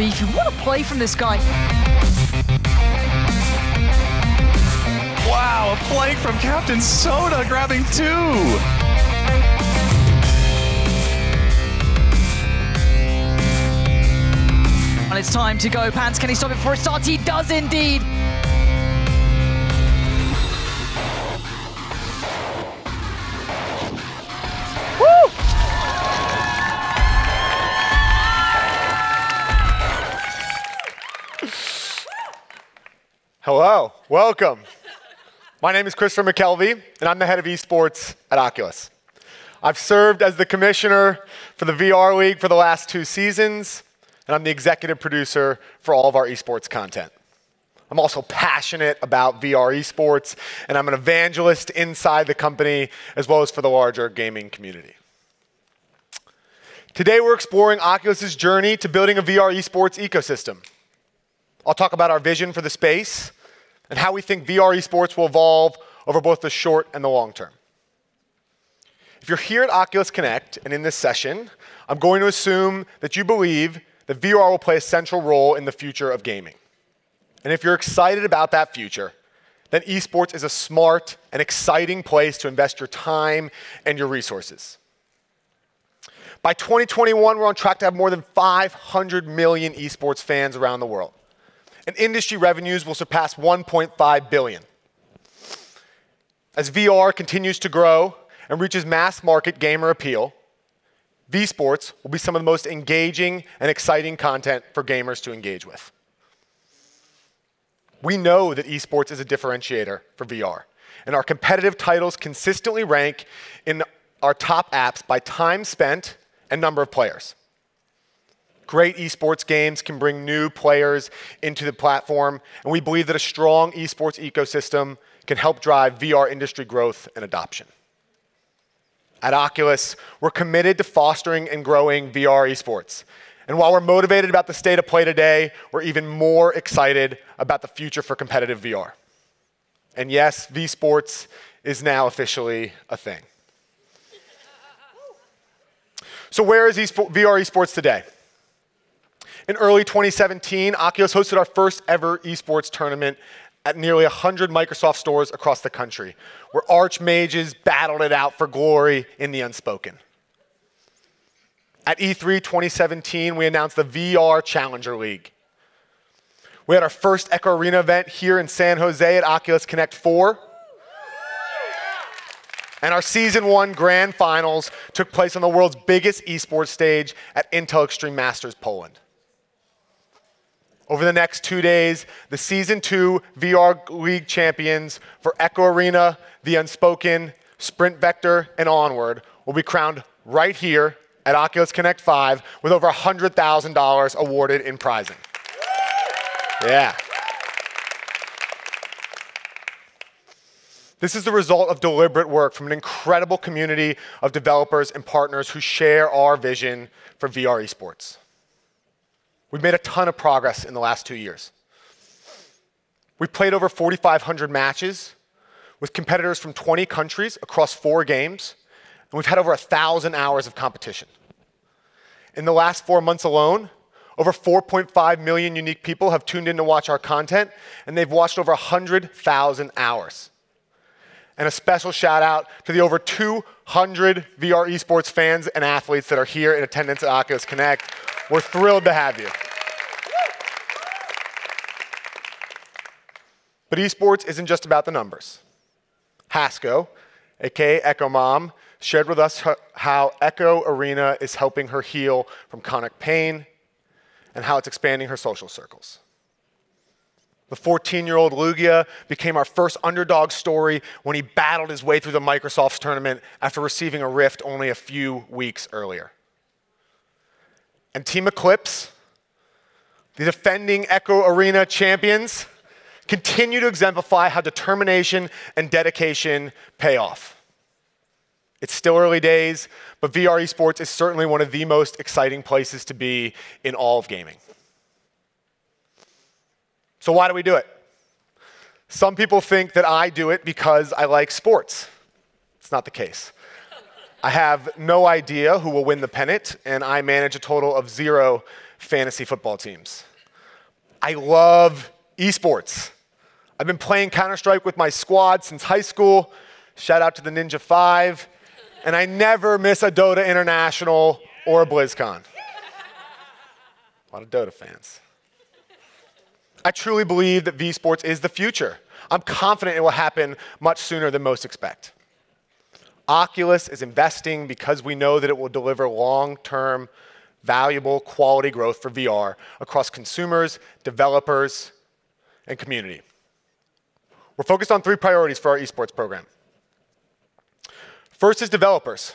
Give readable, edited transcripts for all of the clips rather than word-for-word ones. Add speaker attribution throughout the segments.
Speaker 1: beef. You want to play from this guy.
Speaker 2: Wow, a flank from Captain Soda grabbing 2.
Speaker 1: And it's time to go. Pants, can he stop it before it starts? He does indeed. Woo!
Speaker 3: Hello, welcome. My name is Christopher McKelvy, and I'm the head of esports at Oculus. I've served as the commissioner for the VR League for the last 2 seasons, and I'm the executive producer for all of our esports content. I'm also passionate about VR esports, and I'm an evangelist inside the company, as well as for the larger gaming community. Today, we're exploring Oculus's journey to building a VR esports ecosystem. I'll talk about our vision for the space, and how we think VR esports will evolve over both the short and the long term. If you're here at Oculus Connect and in this session, I'm going to assume that you believe that VR will play a central role in the future of gaming. And if you're excited about that future, then esports is a smart and exciting place to invest your time and your resources. By 2021, we're on track to have more than 500 million esports fans around the world. And industry revenues will surpass 1.5 billion. As VR continues to grow and reaches mass market gamer appeal, V-Sports will be some of the most engaging and exciting content for gamers to engage with. We know that esports is a differentiator for VR, and our competitive titles consistently rank in our top apps by time spent and number of players. Great esports games can bring new players into the platform, and we believe that a strong esports ecosystem can help drive VR industry growth and adoption. At Oculus, we're committed to fostering and growing VR esports. And while we're motivated about the state of play today, we're even more excited about the future for competitive VR. And yes, V-Sports is now officially a thing. So where is VR esports today? In early 2017, Oculus hosted our first ever esports tournament at nearly 100 Microsoft stores across the country, where archmages battled it out for glory in the unspoken. At E3 2017, we announced the VR Challenger League. We had our first Echo Arena event here in San Jose at Oculus Connect 4. And our Season 1 Grand Finals took place on the world's biggest esports stage at Intel Extreme Masters Poland. Over the next 2 days, the Season 2 VR League champions for Echo Arena, The Unspoken, Sprint Vector, and Onward will be crowned right here at Oculus Connect 5 with over $100,000 awarded in prizing. Yeah. This is the result of deliberate work from an incredible community of developers and partners who share our vision for VR esports. We've made a ton of progress in the last 2 years. We've played over 4,500 matches with competitors from 20 countries across 4 games, and we've had over 1,000 hours of competition. In the last 4 months alone, over 4.5 million unique people have tuned in to watch our content, and they've watched over 100,000 hours. And a special shout out to the over 200 VR esports fans and athletes that are here in attendance at Oculus Connect. We're thrilled to have you. But esports isn't just about the numbers. Hasko, aka Echo Mom, shared with us how Echo Arena is helping her heal from chronic pain and how it's expanding her social circles. The 14-year-old Lugia became our first underdog story when he battled his way through the Microsoft's tournament after receiving a rift only a few weeks earlier. And Team Eclipse, the defending Echo Arena champions, continue to exemplify how determination and dedication pay off. It's still early days, but VR esports is certainly one of the most exciting places to be in all of gaming. So why do we do it? Some people think that I do it because I like sports. It's not the case. I have no idea who will win the pennant, and I manage a total of 0 fantasy football teams. I love esports. I've been playing Counter-Strike with my squad since high school. Shout out to the Ninja 5. And I never miss a Dota International or a BlizzCon. A lot of Dota fans. I truly believe that V-Sports is the future. I'm confident it will happen much sooner than most expect. Oculus is investing because we know that it will deliver long-term, valuable, quality growth for VR across consumers, developers, and community. We're focused on 3 priorities for our esports program. First is developers.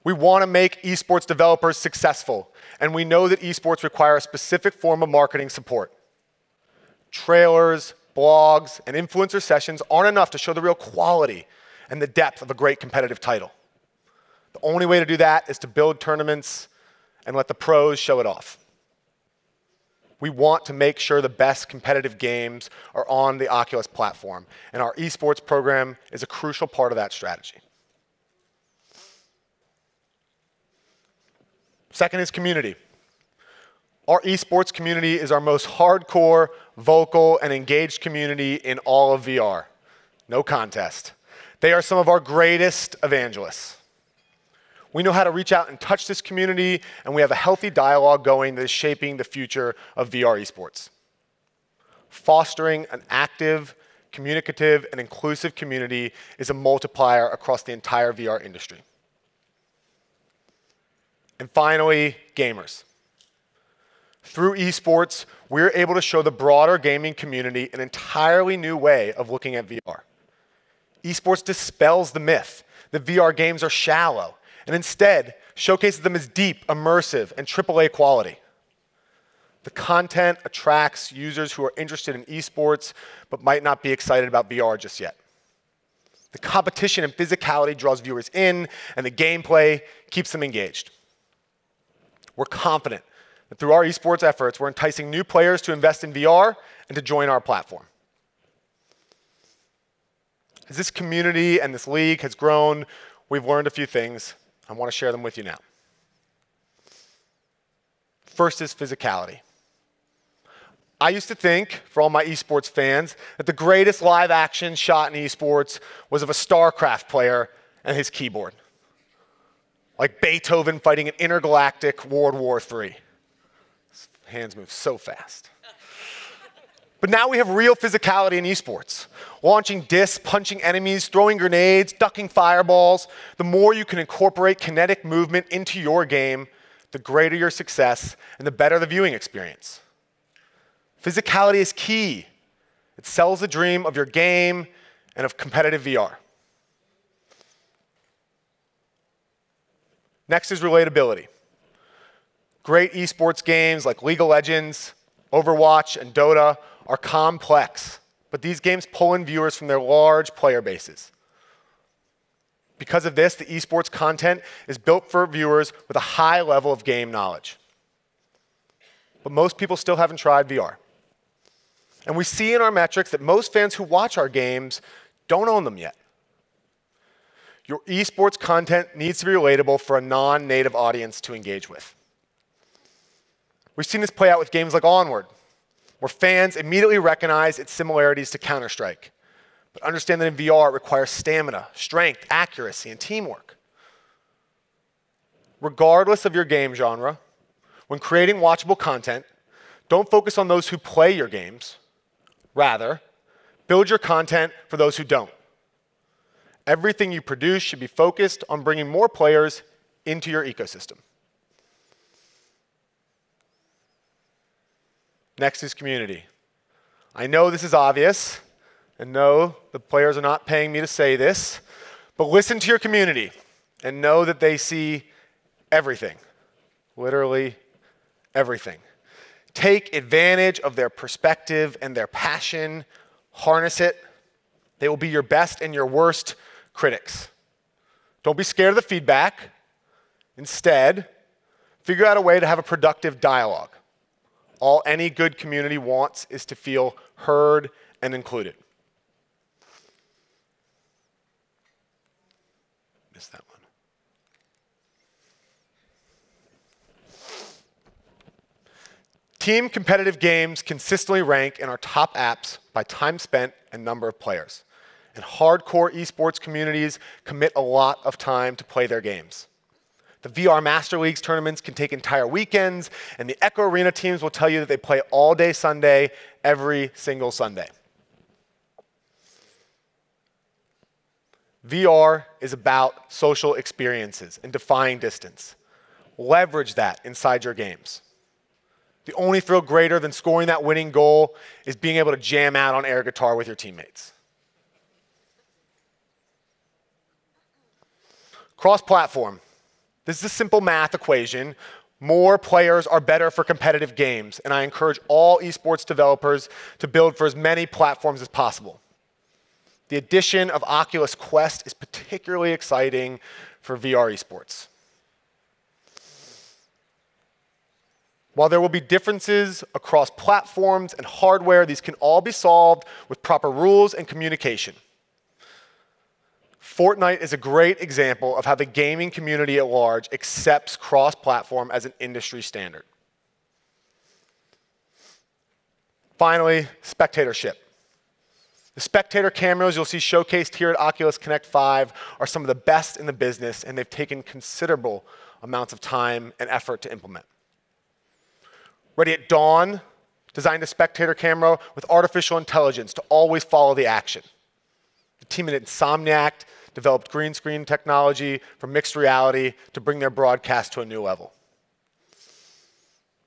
Speaker 3: We want to make esports developers successful, and we know that esports require a specific form of marketing support. Trailers, blogs, and influencer sessions aren't enough to show the real quality and the depth of a great competitive title. The only way to do that is to build tournaments and let the pros show it off. We want to make sure the best competitive games are on the Oculus platform, and our esports program is a crucial part of that strategy. Second is community. Our esports community is our most hardcore, vocal, and engaged community in all of VR. No contest. They are some of our greatest evangelists. We know how to reach out and touch this community, and we have a healthy dialogue going that is shaping the future of VR esports. Fostering an active, communicative, and inclusive community is a multiplier across the entire VR industry. And finally, gamers. Through esports, we're able to show the broader gaming community an entirely new way of looking at VR. Esports dispels the myth that VR games are shallow, and instead showcases them as deep, immersive, and AAA quality. The content attracts users who are interested in esports, but might not be excited about VR just yet. The competition and physicality draws viewers in, and the gameplay keeps them engaged. We're confident that through our esports efforts, we're enticing new players to invest in VR and to join our platform. As this community and this league has grown, we've learned a few things. I want to share them with you now. First is physicality. I used to think, for all my esports fans, that the greatest live action shot in esports was of a StarCraft player and his keyboard. Like Beethoven fighting an intergalactic World War III. His hands move so fast. But now we have real physicality in esports. Launching discs, punching enemies, throwing grenades, ducking fireballs. The more you can incorporate kinetic movement into your game, the greater your success and the better the viewing experience. Physicality is key. It sells the dream of your game and of competitive VR. Next is relatability. Great esports games like League of Legends, Overwatch, and Dota are complex, but these games pull in viewers from their large player bases. Because of this, the esports content is built for viewers with a high level of game knowledge. But most people still haven't tried VR. And we see in our metrics that most fans who watch our games don't own them yet. Your esports content needs to be relatable for a non-native audience to engage with. We've seen this play out with games like Onward, where fans immediately recognize its similarities to Counter-Strike, but understand that in VR it requires stamina, strength, accuracy, and teamwork. Regardless of your game genre, when creating watchable content, don't focus on those who play your games. Rather, build your content for those who don't. Everything you produce should be focused on bringing more players into your ecosystem. Next is community. I know this is obvious, and no, the players are not paying me to say this, but listen to your community and know that they see everything, literally everything. Take advantage of their perspective and their passion, harness it. They will be your best and your worst critics. Don't be scared of the feedback. Instead, figure out a way to have a productive dialogue. All any good community wants is to feel heard and included. Missed that one. Team competitive games consistently rank in our top apps by time spent and number of players. And hardcore esports communities commit a lot of time to play their games. The VR Master Leagues tournaments can take entire weekends, and the Echo Arena teams will tell you that they play all day Sunday, every single Sunday. VR is about social experiences and defying distance. Leverage that inside your games. The only thrill greater than scoring that winning goal is being able to jam out on air guitar with your teammates. Cross-platform. This is a simple math equation. More players are better for competitive games, and I encourage all esports developers to build for as many platforms as possible. The addition of Oculus Quest is particularly exciting for VR esports. While there will be differences across platforms and hardware, these can all be solved with proper rules and communication. Fortnite is a great example of how the gaming community at large accepts cross-platform as an industry standard. Finally, spectatorship. The spectator cameras you'll see showcased here at Oculus Connect 5 are some of the best in the business, and they've taken considerable amounts of time and effort to implement. Ready at Dawn designed a spectator camera with artificial intelligence to always follow the action. The team at Insomniac developed green screen technology for mixed reality to bring their broadcast to a new level.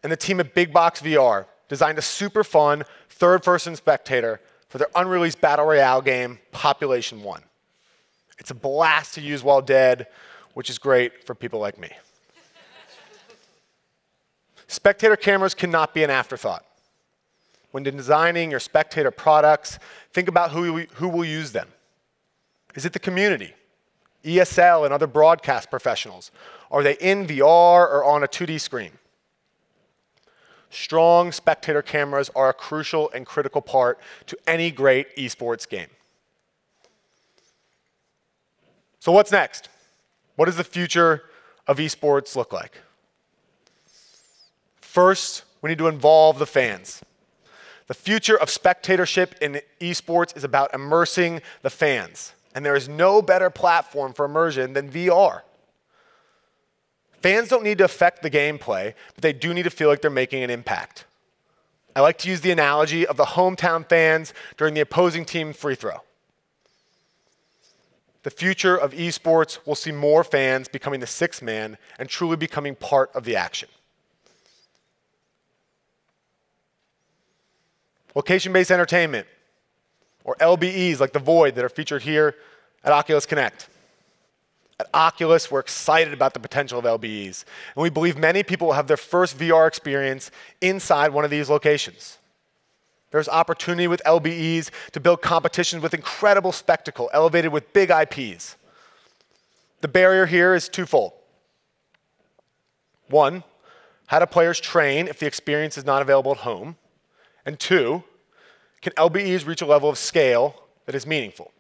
Speaker 3: And the team at Big Box VR designed a super fun third-person spectator for their unreleased battle royale game, Population 1. It's a blast to use while dead, which is great for people like me. Spectator cameras cannot be an afterthought. When designing your spectator products, think about who will use them. Is it the community, ESL and other broadcast professionals? Are they in VR or on a 2D screen? Strong spectator cameras are a crucial and critical part to any great esports game. So what's next? What does the future of esports look like? First, we need to involve the fans. The future of spectatorship in esports is about immersing the fans. And there is no better platform for immersion than VR. Fans don't need to affect the gameplay, but they do need to feel like they're making an impact. I like to use the analogy of the hometown fans during the opposing team free throw. The future of esports will see more fans becoming the sixth man and truly becoming part of the action. Location-based entertainment, or LBEs like The Void that are featured here at Oculus Connect. At Oculus, we're excited about the potential of LBEs, and we believe many people will have their first VR experience inside one of these locations. There's opportunity with LBEs to build competitions with incredible spectacle, elevated with big IPs. The barrier here is twofold. One, how do players train if the experience is not available at home? And two, can LBEs reach a level of scale that is meaningful?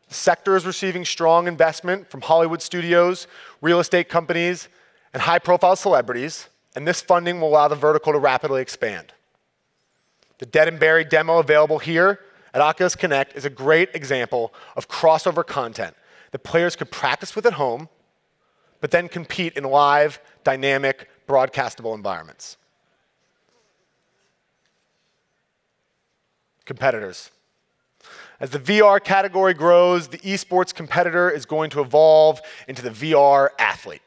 Speaker 3: The sector is receiving strong investment from Hollywood studios, real estate companies, and high-profile celebrities, and this funding will allow the vertical to rapidly expand. The Dead and Buried demo available here at Oculus Connect is a great example of crossover content that players could practice with at home, but then compete in live, dynamic, broadcastable environments. Competitors. As the VR category grows, the esports competitor is going to evolve into the VR athlete.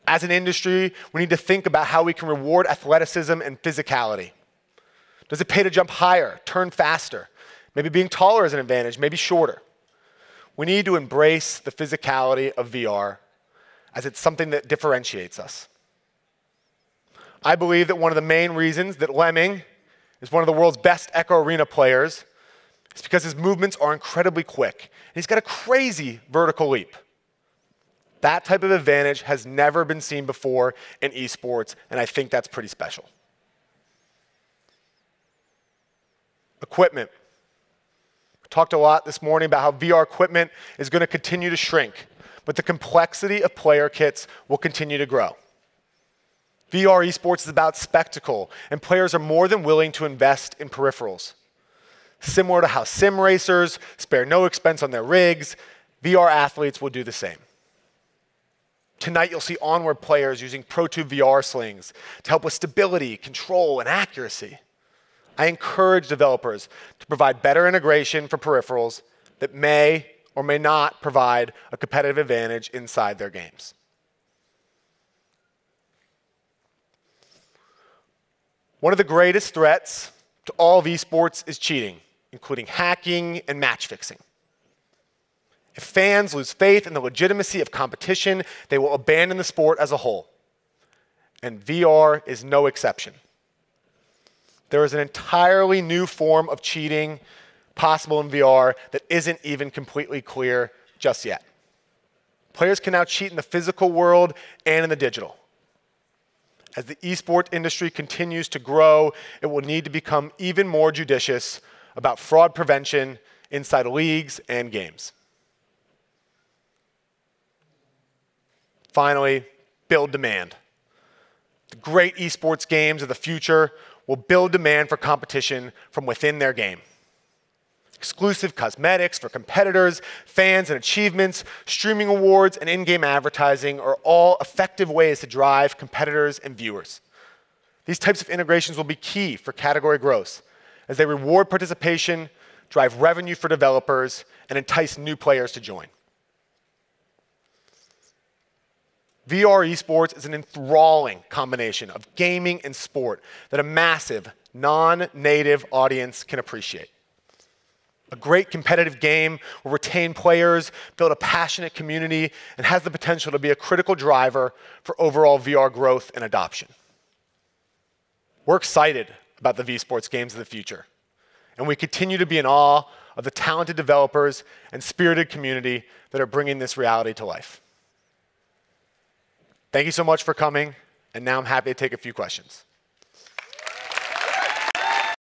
Speaker 3: As an industry, we need to think about how we can reward athleticism and physicality. Does it pay to jump higher, turn faster? Maybe being taller is an advantage, maybe shorter. We need to embrace the physicality of VR as it's something that differentiates us. I believe that one of the main reasons that Lemming is one of the world's best Echo Arena players is because his movements are incredibly quick. And he's got a crazy vertical leap. That type of advantage has never been seen before in esports, and I think that's pretty special. Equipment. We talked a lot this morning about how VR equipment is going to continue to shrink, but the complexity of player kits will continue to grow. VR esports is about spectacle, and players are more than willing to invest in peripherals. Similar to how sim racers spare no expense on their rigs, VR athletes will do the same. Tonight, you'll see Onward players using ProTube VR slings to help with stability, control, and accuracy. I encourage developers to provide better integration for peripherals that may or may not provide a competitive advantage inside their games. One of the greatest threats to all of esports is cheating, including hacking and match fixing. If fans lose faith in the legitimacy of competition, they will abandon the sport as a whole. And VR is no exception. There is an entirely new form of cheating possible in VR that isn't even completely clear just yet. Players can now cheat in the physical world and in the digital. As the esports industry continues to grow, it will need to become even more judicious about fraud prevention inside leagues and games. Finally, build demand. The great esports games of the future will build demand for competition from within their game. Exclusive cosmetics for competitors, fans, and achievements, streaming awards, and in-game advertising are all effective ways to drive competitors and viewers. These types of integrations will be key for category growth as they reward participation, drive revenue for developers, and entice new players to join. VR esports is an enthralling combination of gaming and sport that a massive, non-native audience can appreciate. A great competitive game will retain players, build a passionate community, and has the potential to be a critical driver for overall VR growth and adoption. We're excited about the V-Sports games of the future, and we continue to be in awe of the talented developers and spirited community that are bringing this reality to life. Thank you so much for coming, and now I'm happy to take a few questions.